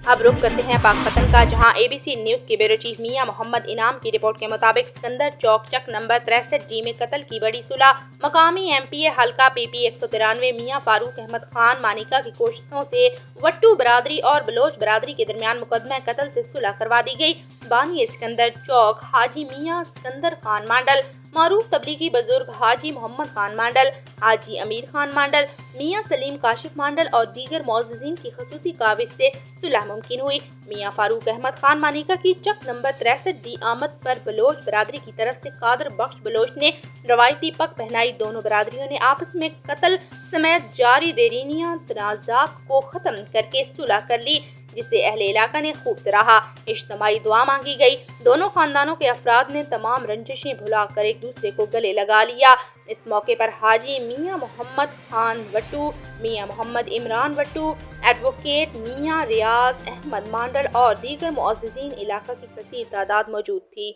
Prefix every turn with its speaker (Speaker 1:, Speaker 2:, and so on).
Speaker 1: اب رخ کرتے ہیں پاک پتن کا، جہاں ABC نیوز کے بیورو چیف میاں محمد انعام کی رپورٹ کے مطابق سکندر چوک چک نمبر 63D میں قتل کی بڑی صلح۔ مقامی MPA حلقہ PP 193 میاں فاروق احمد خان مانیکا کی کوششوں سے وٹو برادری اور بلوچ برادری کے درمیان مقدمہ قتل سے صلح کروا دی گئی۔ بانی سکندر چوک حاجی میاں سکندر خان مانڈل، معروف تبلیغی بزرگ حاجی محمد خان مانڈل، حاجی امیر خان مانڈل، میاں سلیم کاشف مانڈل اور دیگر معززین کی خصوصی کاوش سے صلح ممکن ہوئی۔ میاں فاروق احمد خان مانیکا کی چک نمبر 63D آمد پر بلوچ برادری کی طرف سے قادر بخش بلوچ نے روایتی پگ پہنائی۔ دونوں برادریوں نے آپس میں قتل سمیت جاری دیرینہ تنازعات کو ختم کر کے صلح کر لی، جسے اہل علاقہ نے خوب سراہا۔ اجتماعی دعا مانگی گئی۔ دونوں خاندانوں کے افراد نے تمام رنجشیں بھلا کر ایک دوسرے کو گلے لگا لیا۔ اس موقع پر حاجی میاں محمد خان وٹو، میاں محمد عمران وٹو، ایڈوکیٹ میاں ریاض احمد مانڈل اور دیگر معززین علاقہ کی کثیر تعداد موجود تھی۔